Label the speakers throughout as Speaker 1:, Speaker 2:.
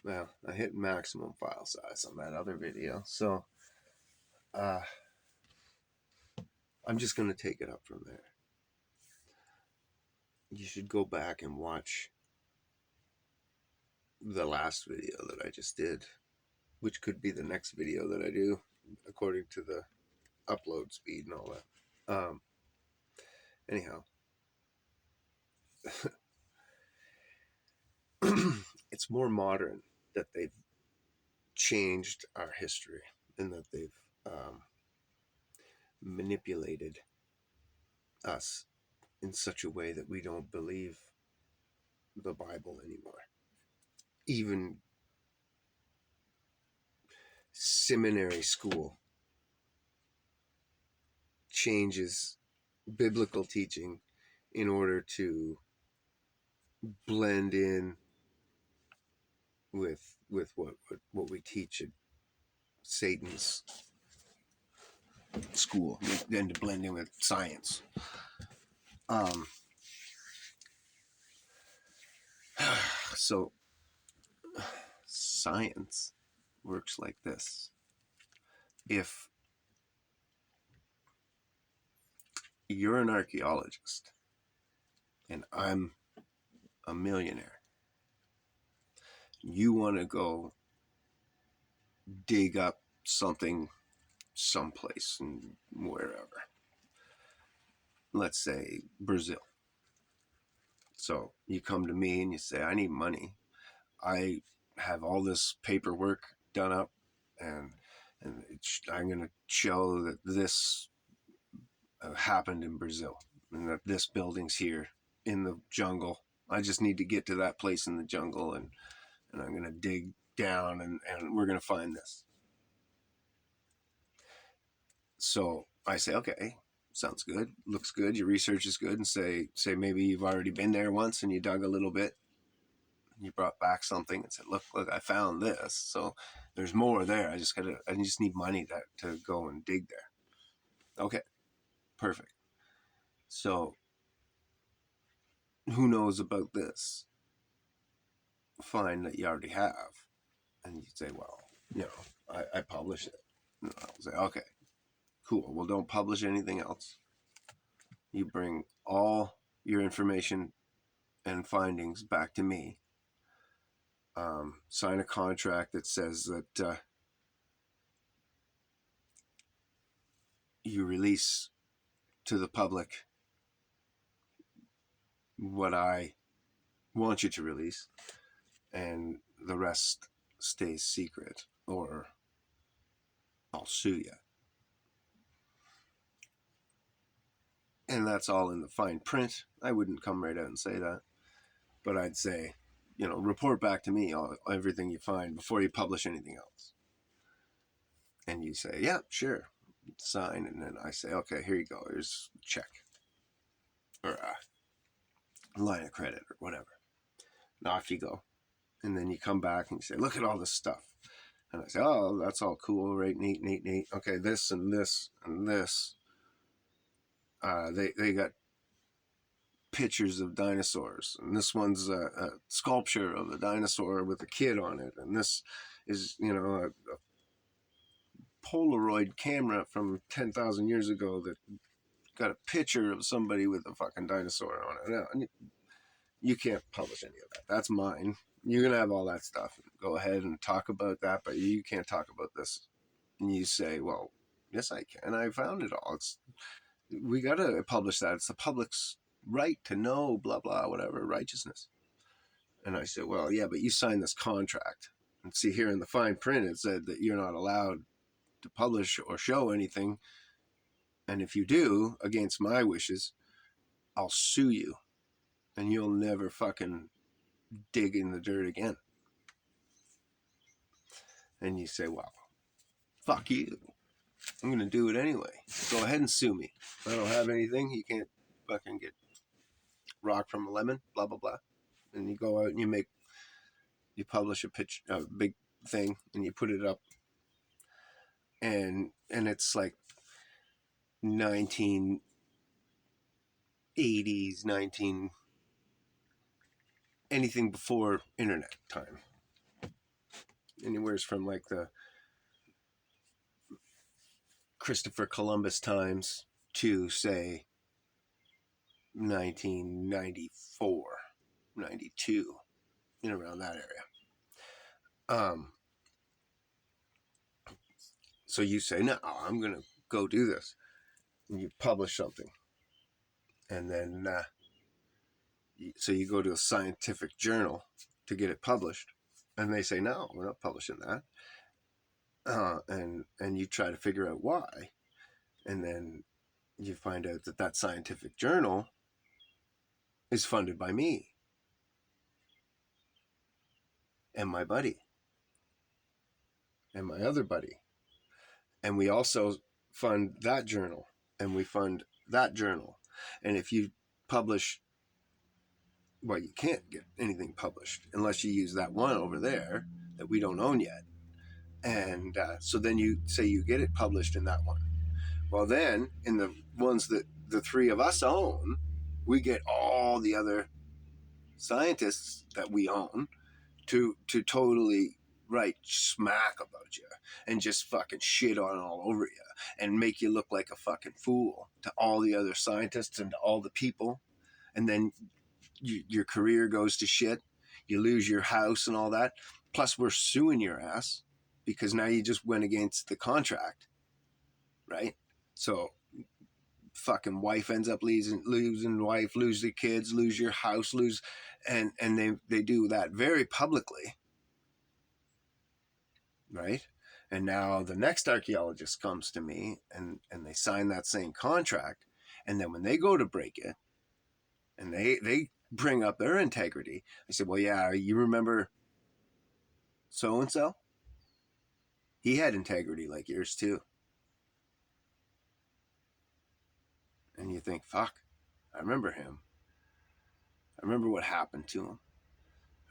Speaker 1: well, I hit maximum file size on that other video, so I'm just going to take it up from there. You should go back and watch the last video that I just did, which could be the next video that I do, according to the upload speed and all that. Anyhow, it's more modern that they've changed our history and that they've manipulated us in such a way that we don't believe the Bible anymore. Even seminary school changes biblical teaching in order to blend in with what we teach at Satan's school, and to blend in with science. So science works like this. If you're an archaeologist and I'm a millionaire, you want to go dig up something someplace and wherever, let's say Brazil. So you come to me and you say, I need money. I have all this paperwork done up, and I'm going to show that this happened in Brazil and that this building's here in the jungle. I just need to get to that place in the jungle, and I'm going to dig down, and we're going to find this. So I say, okay, sounds good, looks good, your research is good, and say maybe you've already been there once and you dug a little bit, you brought back something and said, look, I found this, so there's more there. I just need money to go and dig there. Okay, perfect. So who knows about this? Find that you already have, and you say, well, I published it. And I'll say, okay, cool. Well, don't publish anything else. You bring all your information and findings back to me. Sign a contract that says that you release to the public what I want you to release, and the rest stays secret, or I'll sue you. And that's all in the fine print. I wouldn't come right out and say that, but I'd say, report back to me everything you find before you publish anything else. And you say, yeah, sure, sign. And then I say, okay, here you go. Here's a check or a line of credit or whatever. And off you go. And then you come back and you say, look at all this stuff. And I say, oh, that's all cool, right? Neat. Okay, this and this and this. They got pictures of dinosaurs, and this one's a sculpture of a dinosaur with a kid on it, and this is a Polaroid camera from 10,000 years ago that got a picture of somebody with a fucking dinosaur on it. No, you can't publish any of that. That's mine. You're gonna have all that stuff. Go ahead and talk about that, but you can't talk about this. And you say, well, yes, I can. I found it all. We gotta publish that. It's the public's right to know, blah blah, whatever, righteousness. And I said, well, yeah, but you signed this contract, and see here in the fine print it said that you're not allowed to publish or show anything, and if you do against my wishes, I'll sue you, and you'll never fucking dig in the dirt again. And you say, well, fuck you, I'm gonna do it anyway. Go ahead and sue me. I don't have anything. You can't fucking get rock from a lemon, blah blah blah. And you go out and you publish a big thing, and you put it up, and it's like 1980s, anything before internet time. anywhere from like the Christopher Columbus times to say 1994, 92, around that area. So you say, no, I'm going to go do this. And you publish something. And then, so you go to a scientific journal to get it published. And they say, no, we're not publishing that. And you try to figure out why. And then you find out that that scientific journal is funded by me and my buddy and my other buddy. And we also fund that journal and we fund that journal. And if you publish, well, you can't get anything published unless you use that one over there that we don't own yet. And so then you say you get it published in that one. Well, then in the ones that the three of us own, we get all the other scientists that we own to totally write smack about you and just fucking shit on all over you and make you look like a fucking fool to all the other scientists and to all the people. And then your career goes to shit. You lose your house and all that. Plus, we're suing your ass because now you just went against the contract, right? So fucking wife ends up losing wife, lose the kids, lose your house, and they do that very publicly, right? And now the next archaeologist comes to me and they sign that same contract, and then when they go to break it and they bring up their integrity, I said, well, yeah, you remember so and so? He had integrity like yours too. And you think, fuck, I remember him. I remember what happened to him.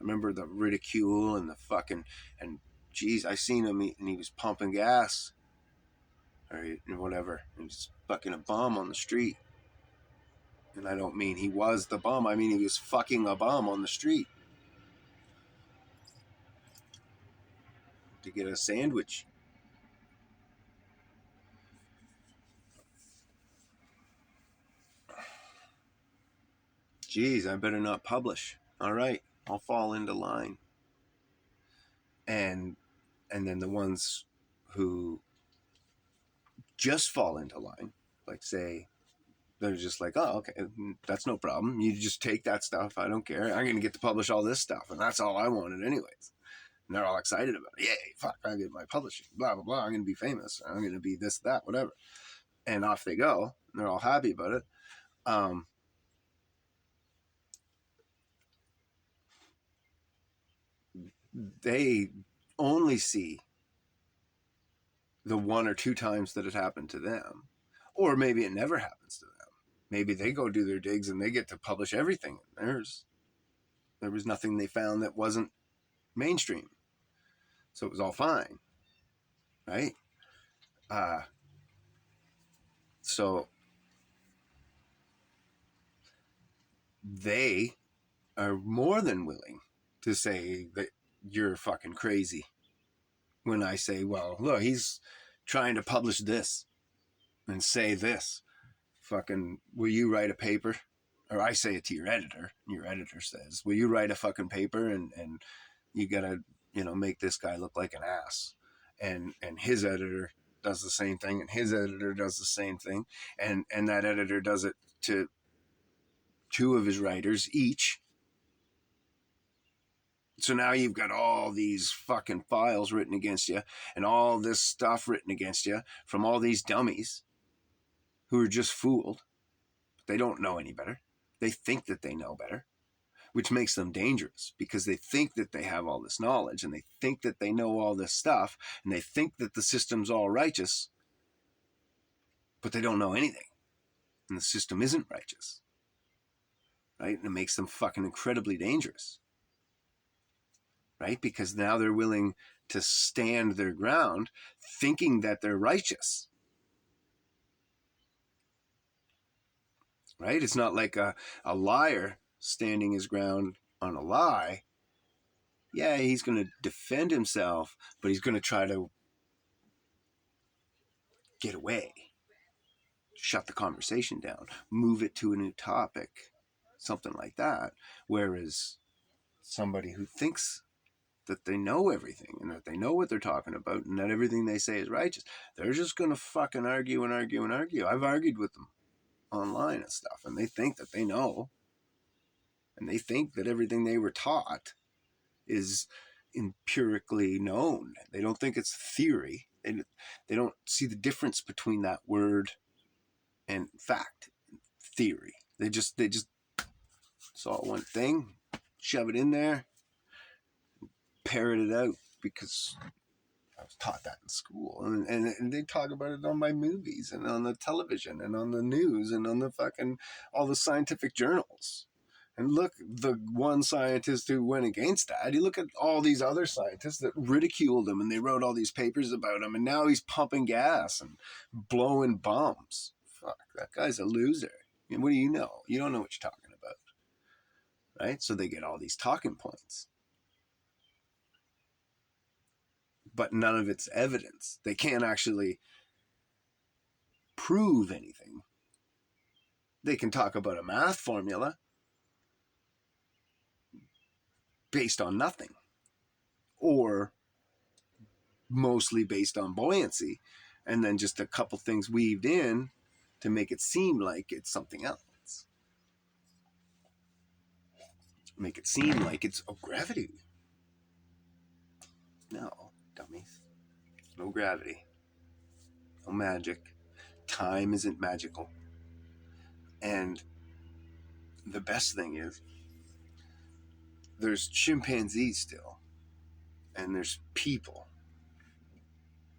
Speaker 1: I remember the ridicule and the fucking, and geez, I seen him and he was pumping gas or whatever. And he's fucking a bum on the street. And I don't mean he was the bum. I mean he was fucking a bum on the street to get a sandwich. Geez, I better not publish. All right, I'll fall into line. And then the ones who just fall into line, like say, they're just like, oh, okay, that's no problem. You just take that stuff. I don't care. I'm going to get to publish all this stuff. And that's all I wanted anyways. And they're all excited about it. Yay, fuck, I get my publishing, blah, blah, blah. I'm going to be famous. I'm going to be this, that, whatever. And off they go. And they're all happy about it. They only see the one or two times that it happened to them. Or maybe it never happens to them. Maybe they go do their digs and they get to publish everything. There was nothing they found that wasn't mainstream. So it was all fine, right? So they are more than willing to say that you're fucking crazy when I say, well, look, he's trying to publish this and say this. Fucking, will you write a paper? Or I say it to your editor, and your editor says, will you write a fucking paper and you gotta, make this guy look like an ass. And his editor does the same thing, and his editor does the same thing, and that editor does it to two of his writers each. So now you've got all these fucking files written against you and all this stuff written against you from all these dummies who are just fooled. They don't know any better. They think that they know better, which makes them dangerous because they think that they have all this knowledge and they think that they know all this stuff and they think that the system's all righteous, but they don't know anything. And the system isn't righteous, right? And it makes them fucking incredibly dangerous, right? Because now they're willing to stand their ground thinking that they're righteous, right? It's not like a liar standing his ground on a lie. yeah, he's going to defend himself, but he's going to try to get away, shut the conversation down, move it to a new topic, something like that. Whereas somebody who thinks that they know everything and that they know what they're talking about and that everything they say is righteous, they're just going to fucking argue and argue and argue. I've argued with them online and stuff, and they think that they know, and they think that everything they were taught is empirically known. They don't think it's theory. They don't see the difference between that word and fact, theory. They just saw one thing, shove it in there, parrot it out because I was taught that in school. And they talk about it on my movies and on the television and on the news and on the fucking all the scientific journals. And look, the one scientist who went against that, you look at all these other scientists that ridiculed him and they wrote all these papers about him, and now he's pumping gas and blowing bombs. Fuck, that guy's a loser. I mean, what do you know? You don't know what you're talking about. Right? So they get all these talking points. But none of it's evidence. They can't actually prove anything. They can talk about a math formula based on nothing, or mostly based on buoyancy, and then just a couple things weaved in to make it seem like it's something else. Make it seem like it's gravity. No, dummies. No gravity. No magic. Time isn't magical. And the best thing is, there's chimpanzees still, and there's people,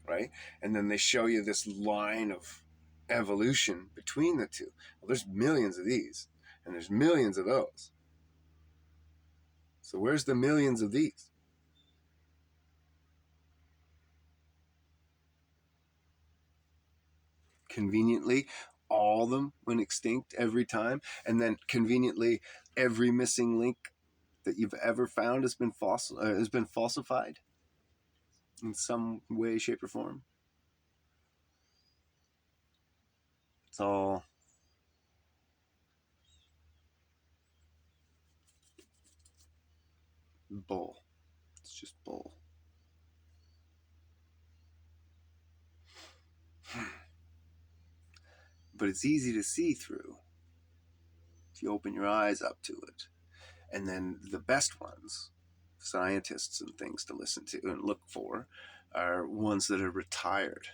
Speaker 1: right? And then they show you this line of evolution between the two. Well, there's millions of these, and there's millions of those. So where's the millions of these? Conveniently, all of them went extinct every time, and then conveniently, every missing link that you've ever found has been falsified in some way, shape, or form. It's all bull. It's just bull. But it's easy to see through if you open your eyes up to it. And then the best ones, scientists and things to listen to and look for, are ones that are retired.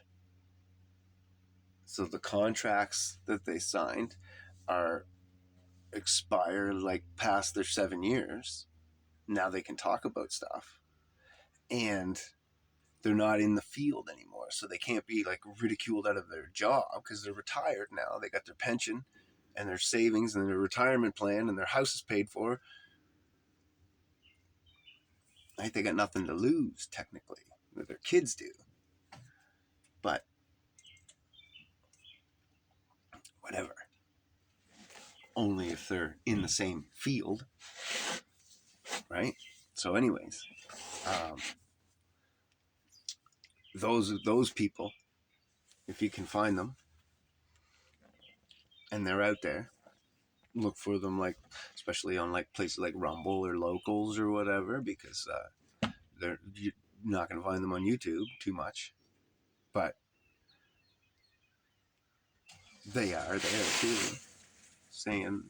Speaker 1: So the contracts that they signed are expire like past their 7 years. Now they can talk about stuff, and they're not in the field anymore, so they can't be like ridiculed out of their job because they're retired now. They got their pension and their savings and their retirement plan, and their house is paid for. Right? They got nothing to lose technically. Their kids do, but whatever. Only if they're in the same field, right? So, anyways, those people, if you can find them, and they're out there, look for them, like especially on like places like Rumble or Locals or whatever, because you're not going to find them on YouTube too much, but they are there too, saying,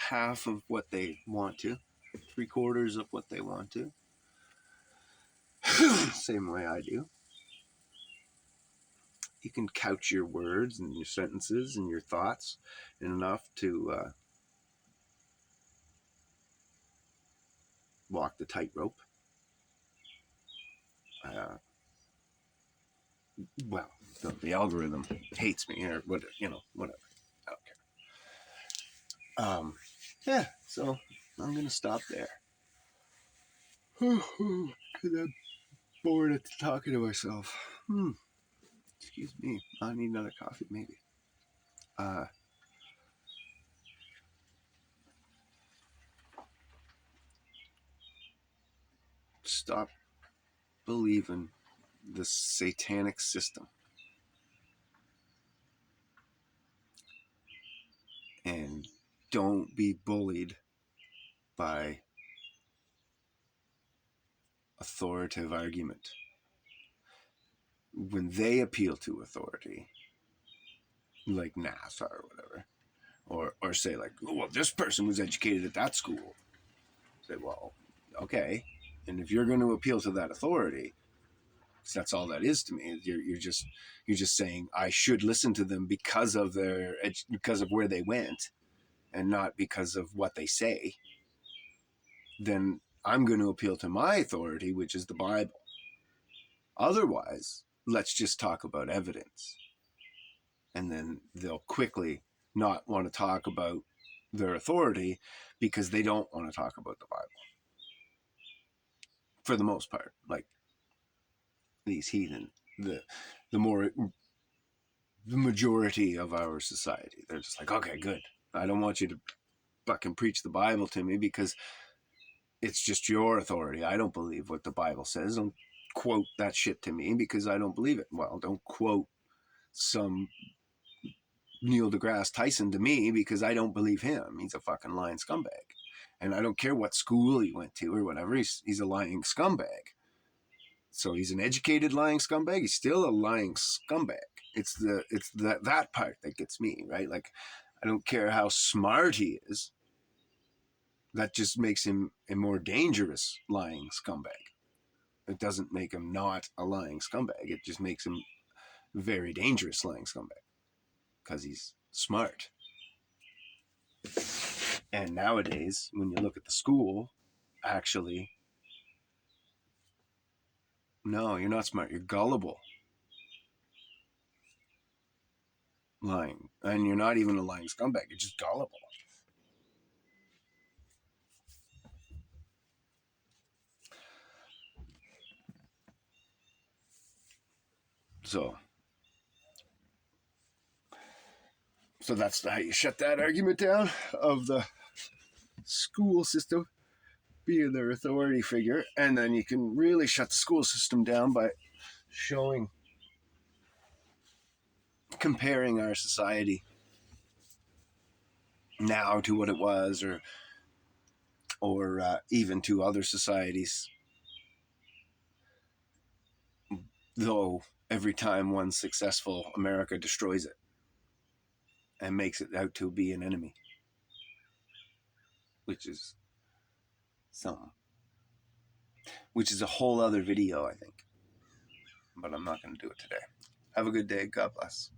Speaker 1: half of what they want to, 3/4 of what they want to. Same way I do. You can couch your words and your sentences and your thoughts enough to walk the tightrope. Well, the algorithm hates me, or whatever. I don't care. Yeah, so I'm gonna stop there. Because I'm bored at talking to myself. Excuse me. I need another coffee, maybe. Stop believing the satanic system. And don't be bullied by authoritative argument. When they appeal to authority, like NASA or whatever, or say like, oh, well, this person was educated at that school. Say, well, okay. And if you're going to appeal to that authority, because that's all that is to me, you're just saying I should listen to them because of because of where they went, and not because of what they say. Then I'm going to appeal to my authority, which is the Bible. Otherwise, let's just talk about evidence. And then they'll quickly not want to talk about their authority because they don't want to talk about the Bible. For the most part, like these heathen, the majority of our society, they're just like, okay, good. I don't want you to fucking preach the Bible to me because it's just your authority. I don't believe what the Bible says. Don't quote that shit to me because I don't believe it. Well, don't quote some Neil deGrasse Tyson to me because I don't believe him. He's a fucking lying scumbag. And I don't care what school he went to or whatever. He's a lying scumbag. So he's an educated lying scumbag. He's still a lying scumbag. It's that part that gets me, right? Like, I don't care how smart he is. That just makes him a more dangerous lying scumbag. It doesn't make him not a lying scumbag. It just makes him a very dangerous lying scumbag because he's smart. And nowadays, when you look at the school, actually, no, you're not smart. You're gullible. Lying. And you're not even a lying scumbag. You're just gullible. So that's how you shut that argument down of the school system being their authority figure. And then you can really shut the school system down by comparing our society now to what it was, or even to other societies. Though every time one's successful, America destroys it and makes it out to be an enemy, which is a whole other video, I think. But I'm not going to do it today. Have a good day. God bless.